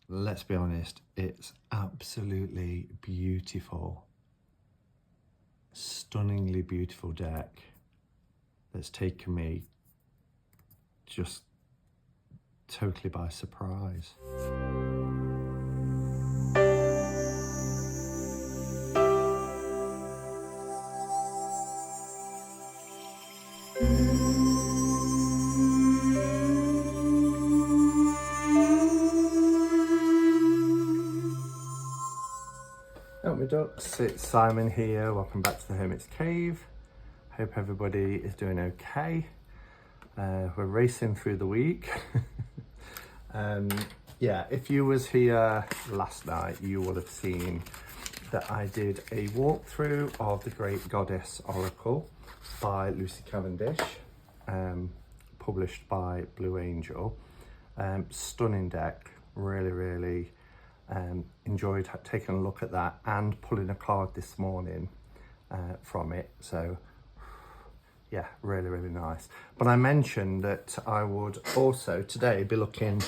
let's be honest, it's absolutely beautiful. Stunningly beautiful deck that's taken me just totally by surprise. Help me ducks, it's Simon here. Welcome back to the Hermit's Cave. Hope everybody is doing okay. We're racing through the week. Yeah, if you was here last night, you would have seen that I did a walkthrough of the Great Goddess Oracle by Lucy Cavendish, published by Blue Angel. Stunning deck, really enjoyed taking a look at that and pulling a card this morning from it. So yeah, really nice. But I mentioned that I would also today be looking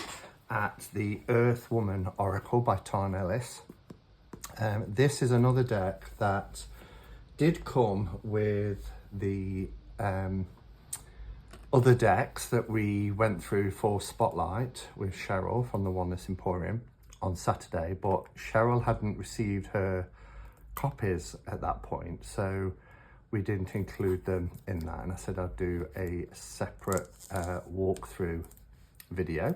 at the Earth Woman Oracle by Tarn Ellis. This is another deck that did come with the other decks that we went through for Spotlight with Cheryl from the Oneness Emporium on Saturday, but Cheryl hadn't received her copies at that point, so we didn't include them in that, and I said I'd do a separate walkthrough video,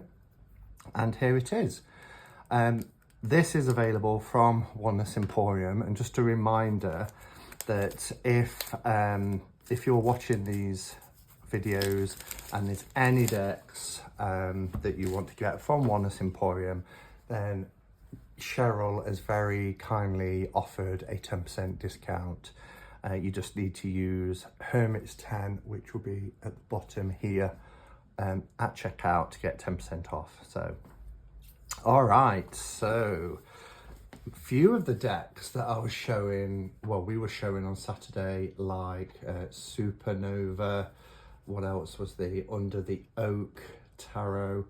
and here it is. This is available from Oneness Emporium, and just a reminder that if you're watching these videos and there's any decks that you want to get from Oneness Emporium, then Cheryl has very kindly offered a 10% discount. You just need to use Hermit's 10, which will be at the bottom here at checkout to get 10% off. So, all right, so a few of the decks that I was showing, well, we were showing on Saturday, like Supernova, what else was the Under the Oak Tarot,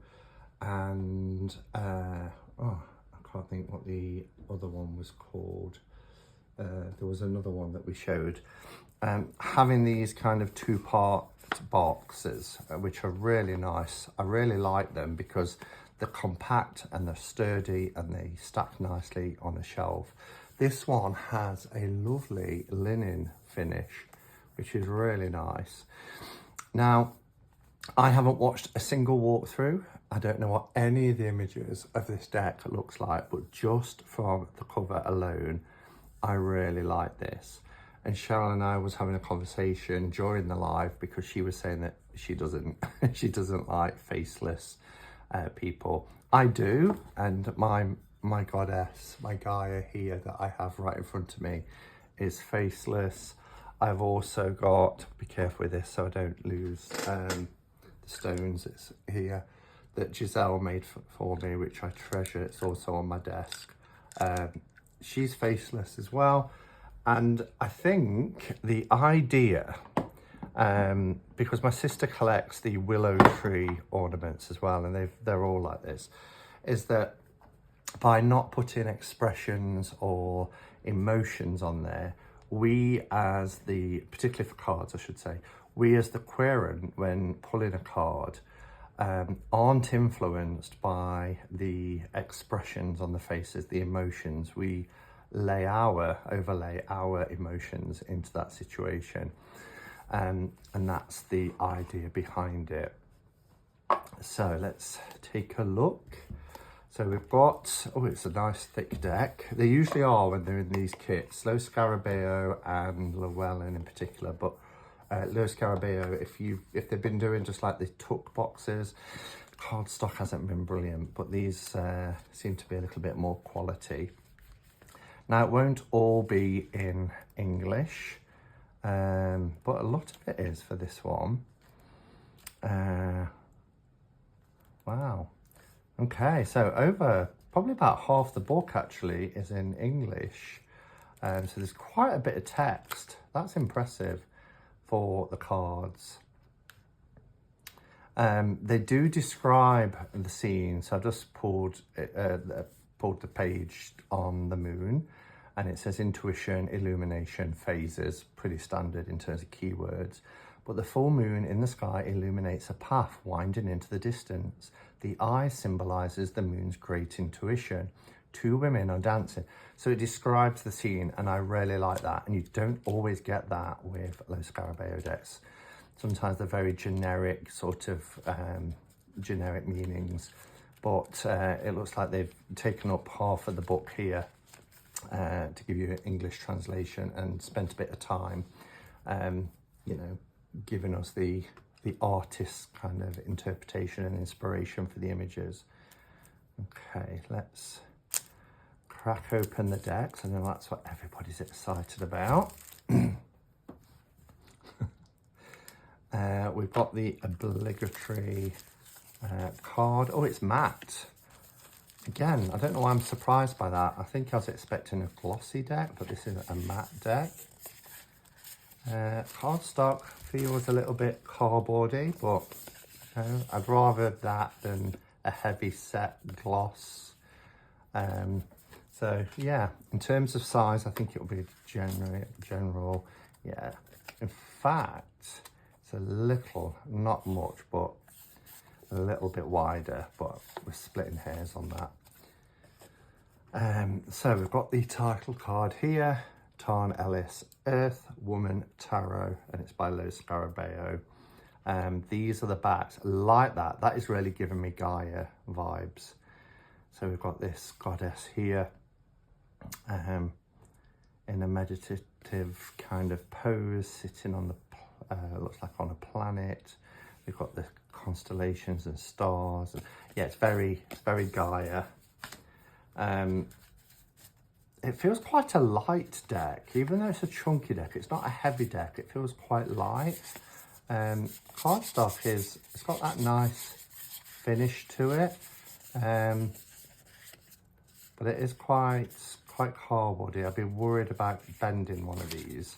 and oh, I can't think what the other one was called. There was another one that we showed. Having these kind of two-part boxes, which are really nice. I really like them because they're compact and they're sturdy and they stack nicely on a shelf. This one has a lovely linen finish, which is really nice. Now, I haven't watched a single walkthrough. I don't know what any of the images of this deck looks like, but just from the cover alone, I really like this. And Cheryl and I was having a conversation during the live because she was saying that she doesn't like faceless people. I do, and my goddess, my Gaia here that I have right in front of me is faceless. I've also got, be careful with this so I don't lose the stones. It's here that Giselle made for me, which I treasure. It's also on my desk. She's faceless as well. And I think the idea, because my sister collects the willow tree ornaments as well, and they're all like this, is that by not putting expressions or emotions on there, we as the, particularly for cards I should say, we as the querent, when pulling a card, aren't influenced by the expressions on the faces, the emotions. We overlay our emotions into that situation, and that's the idea behind it. So let's take a look. So we've got, oh, it's a nice thick deck. They usually are when they're in these kits, Lo Scarabeo and Llewellyn in particular, but Lo Scarabeo, if they've been doing just like the tuck boxes, cardstock hasn't been brilliant, but these seem to be a little bit more quality. Now, it won't all be in English, but a lot of it is for this one. Wow. Okay, so probably about half the book actually is in English. So there's quite a bit of text. That's impressive for the cards. They do describe the scene. So I just pulled the page on the moon, and it says intuition, illumination, phases, pretty standard in terms of keywords. But the full moon in the sky illuminates a path winding into the distance. The eye symbolizes the moon's great intuition. Two women are dancing. So it describes the scene, and I really like that. And you don't always get that with Los Scarabeo decks. Sometimes they're very generic, sort of generic meanings. But it looks like they've taken up half of the book here to give you an English translation and spent a bit of time, you know, giving us the artist's kind of interpretation and inspiration for the images. Okay, let's crack open the decks. I know that's what everybody's excited about. We've got the obligatory card. Oh, it's matte. Again, I don't know why I'm surprised by that. I think I was expecting a glossy deck, but this is a matte deck. Cardstock feels a little bit cardboardy, but I'd rather that than a heavy set gloss. So yeah, in terms of size, I think it'll be general. Yeah, in fact, it's a little, not much, but a little bit wider, but we're splitting hairs on that. So we've got the title card here, Tarn Ellis, Earth Woman Tarot, and it's by Los Scarabeo. These are the backs. I like that. That is really giving me Gaia vibes. So we've got this goddess here in a meditative kind of pose, sitting on the, looks like on a planet. We've got the constellations and stars. Yeah, it's very Gaia. It feels quite a light deck, even though it's a chunky deck. It's not a heavy deck. It feels quite light. Cardstock it's got that nice finish to it, but it is quite cardboardy. I'd be worried about bending one of these.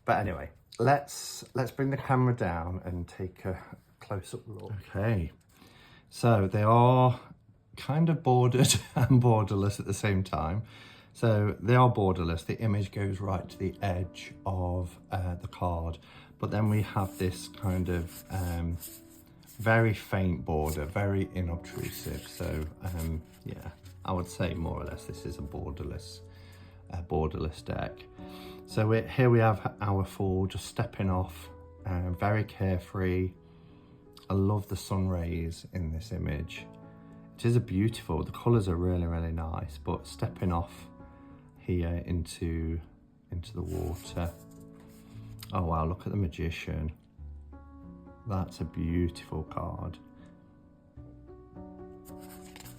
But anyway, let's bring the camera down and take a close-up look. Okay, so they are kind of bordered and borderless at the same time. So they are borderless. The image goes right to the edge of the card, but then we have this kind of very faint border, very inobtrusive. So yeah, I would say more or less this is a borderless deck. So here we have our four just stepping off, very carefree. I love the sun rays in this image. It is beautiful, the colours are really nice, but stepping off here into the water. Oh wow, look at the Magician. That's a beautiful card.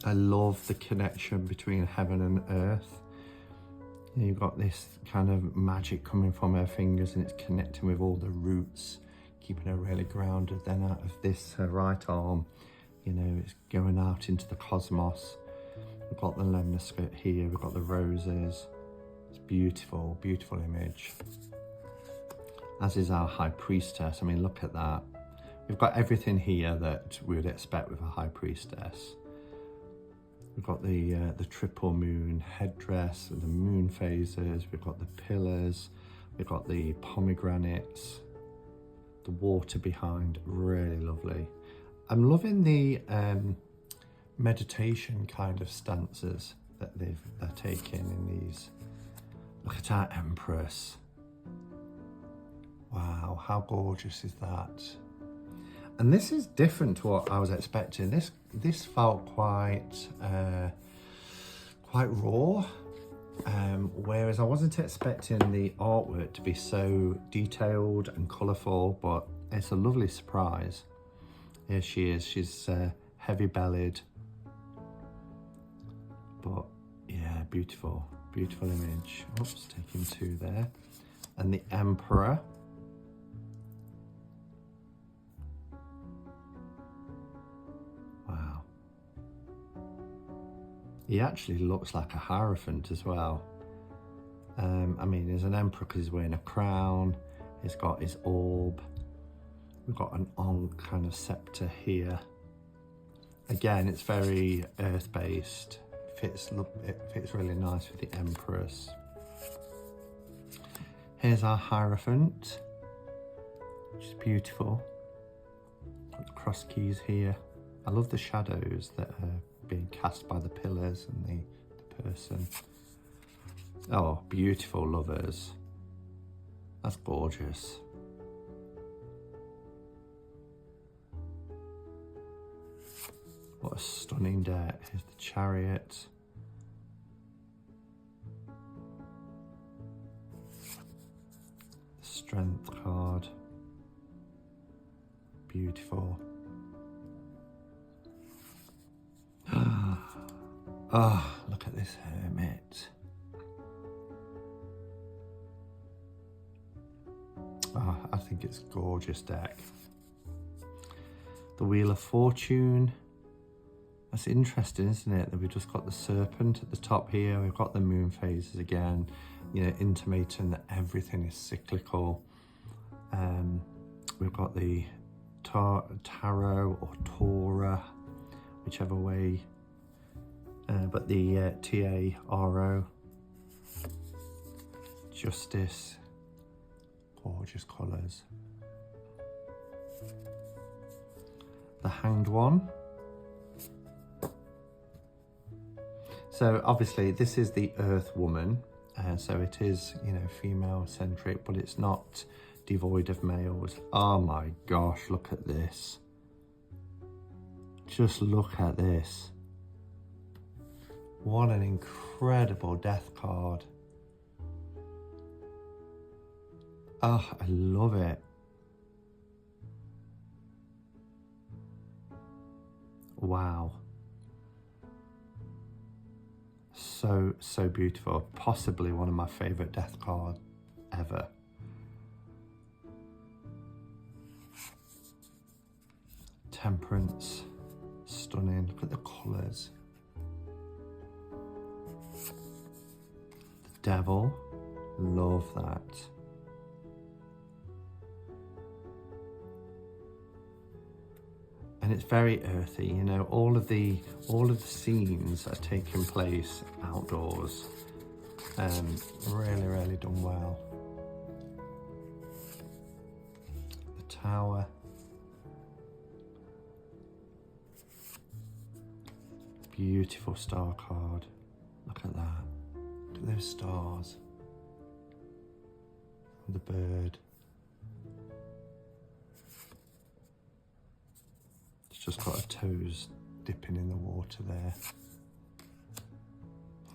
I love the connection between heaven and earth. You've got this kind of magic coming from her fingers, and it's connecting with all the roots, keeping her really grounded. Then out of this, her right arm, you know, it's going out into the cosmos. We've got the lemniscate here, we've got the roses. It's beautiful, beautiful image. As is our High Priestess. I mean, look at that. We've got everything here that we would expect with a High Priestess. We've got the triple moon headdress, the moon phases, we've got the pillars, we've got the pomegranates, the water behind, really lovely. I'm loving the meditation kind of stances that they're taking in these. Look at our Empress. Wow, how gorgeous is that? And this is different to what I was expecting. This felt quite raw, whereas I wasn't expecting the artwork to be so detailed and colourful, but it's a lovely surprise. Here she is, she's heavy-bellied, but yeah, beautiful, beautiful image. Oops, taking two there. And the Emperor. Wow. He actually looks like a Hierophant as well. I mean, he's an emperor because he's wearing a crown. He's got his orb. We've got an Ankh kind of scepter here. Again, it's very earth-based. It fits really nice with the Empress. Here's our Hierophant, which is beautiful. Got the cross keys here. I love the shadows that are being cast by the pillars and the person. Oh, beautiful lovers. That's gorgeous. What a stunning deck. Here's the Chariot. The Strength card. Beautiful. Oh, look at this Hermit. Oh, I think it's a gorgeous deck. The Wheel of Fortune. That's interesting, isn't it? That we've just got the Serpent at the top here. We've got the moon phases again, you know, intimating that everything is cyclical. We've got the Tarot or Torah, whichever way, but the T-A-R-O. Justice. Gorgeous colours. The Hanged One. So obviously this is the Earth Woman, so it is, you know, female centric, but it's not devoid of males. Oh my gosh, look at this. Just look at this. What an incredible death card. Oh, I love it. Wow. So beautiful. Possibly one of my favourite death cards ever. Temperance. Stunning. Look at the colours. The Devil. Love that. And it's very earthy, you know, all of the scenes are taking place outdoors. Really done well. The Tower. Beautiful star card. Look at that. Look at those stars. The bird. Just got her toes dipping in the water there.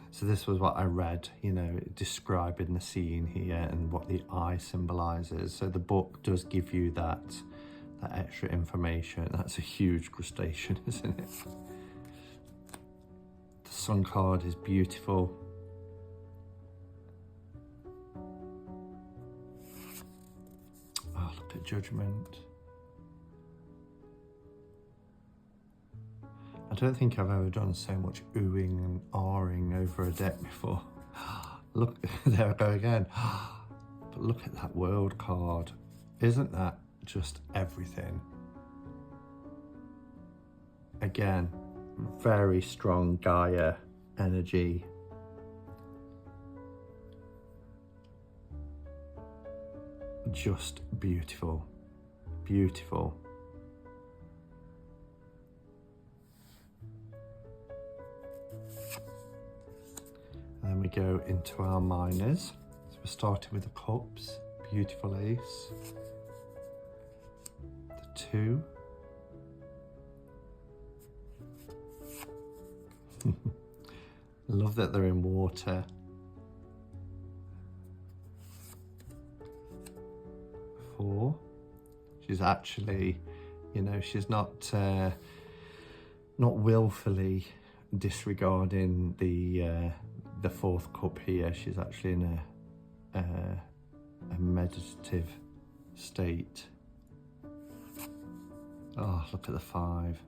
So this was what I read, you know, describing the scene here and what the eye symbolises. So the book does give you that extra information. That's a huge crustacean, isn't it? The Sun card is beautiful. Oh, look at Judgment. I don't think I've ever done so much oohing and ahhing over a deck before. Look, there I go again. But look at that World card. Isn't that just everything? Again, very strong Gaia energy. Just beautiful, beautiful. And then we go into our minors. So we're starting with the Cups, beautiful Ace, the 2, love that they're in water, 4, she's actually, you know, she's not willfully disregarding the 4th cup here. She's actually in a meditative state. Oh, look at the 5.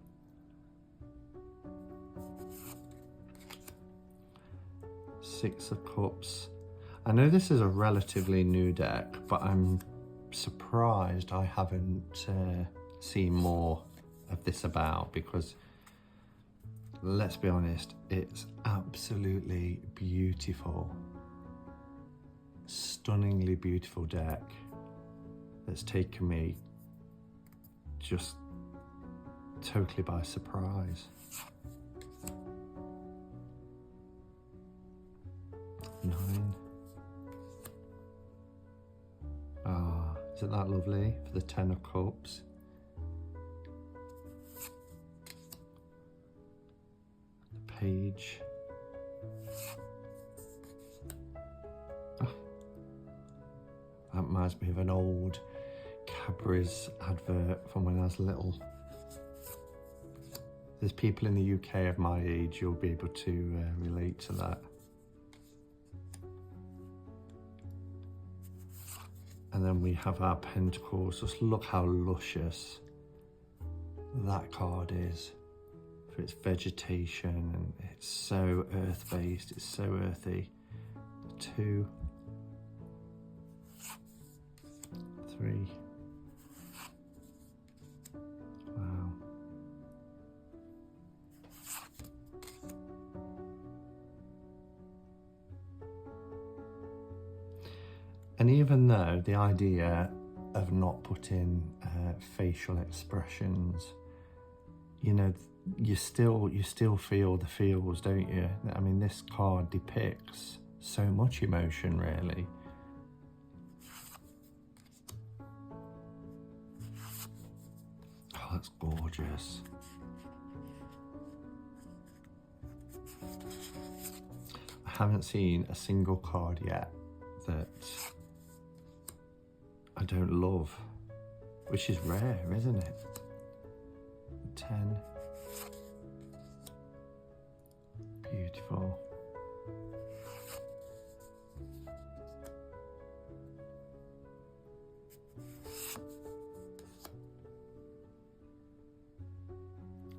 Six of Cups. I know this is a relatively new deck, but I'm surprised I haven't seen more of this about, because let's be honest, it's absolutely beautiful, stunningly beautiful deck that's taken me just totally by surprise. 9. Ah, isn't that lovely for the 10 of Cups? The Page. Oh, that reminds me of an old Cadbury's advert from when I was little. There's people in the UK of my age, you'll be able to relate to that. And then we have our Pentacles. Just look how luscious that card is for its vegetation, and it's so earth-based, it's so earthy. 2, 3. Wow. And even though the idea of not putting facial expressions, you know, you still feel the feels, don't you? I mean, this card depicts so much emotion, really. Oh, that's gorgeous. I haven't seen a single card yet that I don't love, which is rare, isn't it? 10. Beautiful.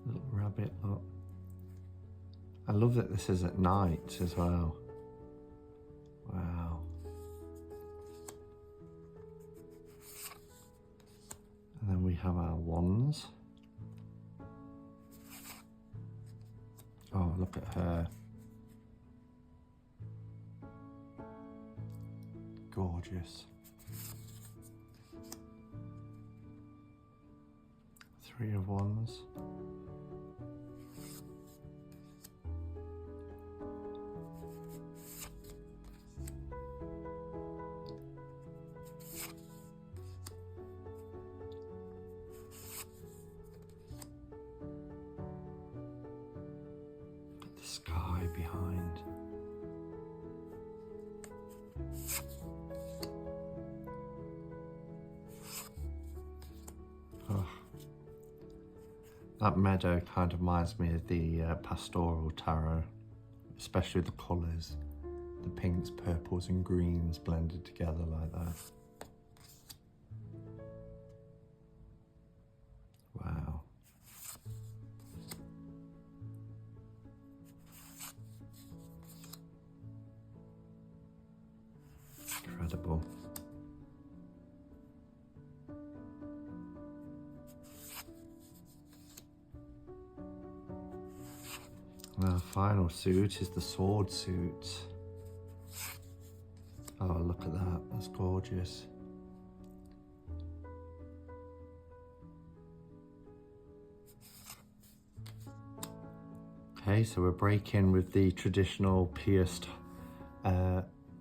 Little rabbit, look. I love that this is at night as well. Wow. And then we have our wands. Oh, look at her. Gorgeous. 3 of wands. Sky behind. Oh. That meadow kind of reminds me of the pastoral tarot, especially the colours, the pinks, purples and greens blended together like that. Wow. Incredible. Our final suit is the sword suit. Oh, look at that, that's gorgeous. Okay, so we're breaking with the traditional pierced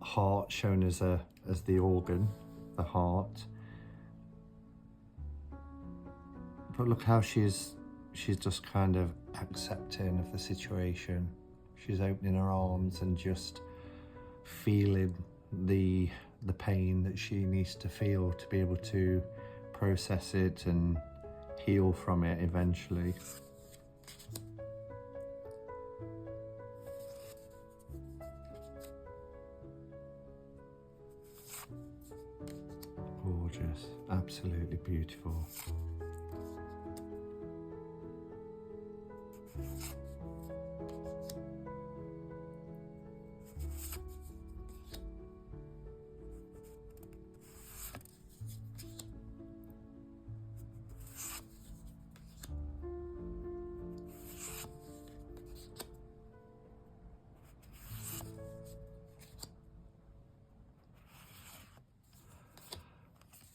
heart shown as the organ, the heart. But look how she's just kind of accepting of the situation. She's opening her arms and just feeling the pain that she needs to feel to be able to process it and heal from it eventually. Gorgeous, absolutely beautiful.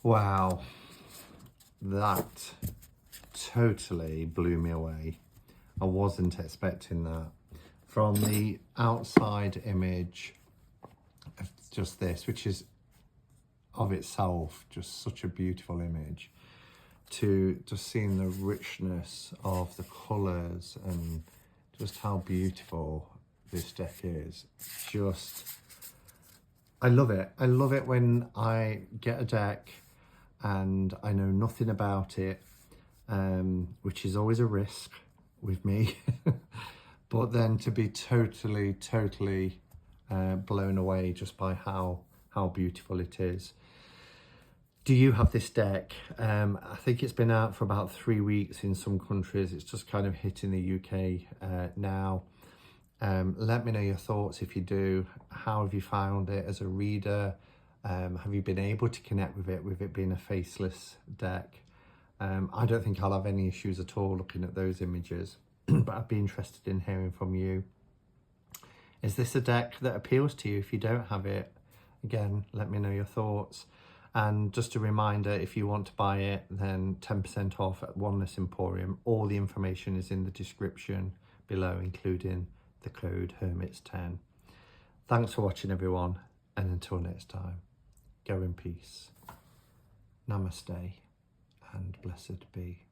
Wow, that totally blew me away. I wasn't expecting that. From the outside image of just this, which is of itself just such a beautiful image, to just seeing the richness of the colours and just how beautiful this deck is. Just, I love it. I love it when I get a deck and I know nothing about it, which is always a risk with me. But then to be totally blown away just by how beautiful it is. Do you have this deck? I think it's been out for about 3 weeks in some countries. It's just kind of hitting the UK now. Let me know your thoughts if you do. How have you found it as a reader? Have you been able to connect with it being a faceless deck? I don't think I'll have any issues at all looking at those images, but I'd be interested in hearing from you. Is this a deck that appeals to you? If you don't have it, again, let me know your thoughts. And just a reminder, if you want to buy it, then 10% off at Oneness Emporium. All the information is in the description below, including the code Hermits10. Thanks for watching, everyone, and until next time, go in peace. Namaste, and blessed be.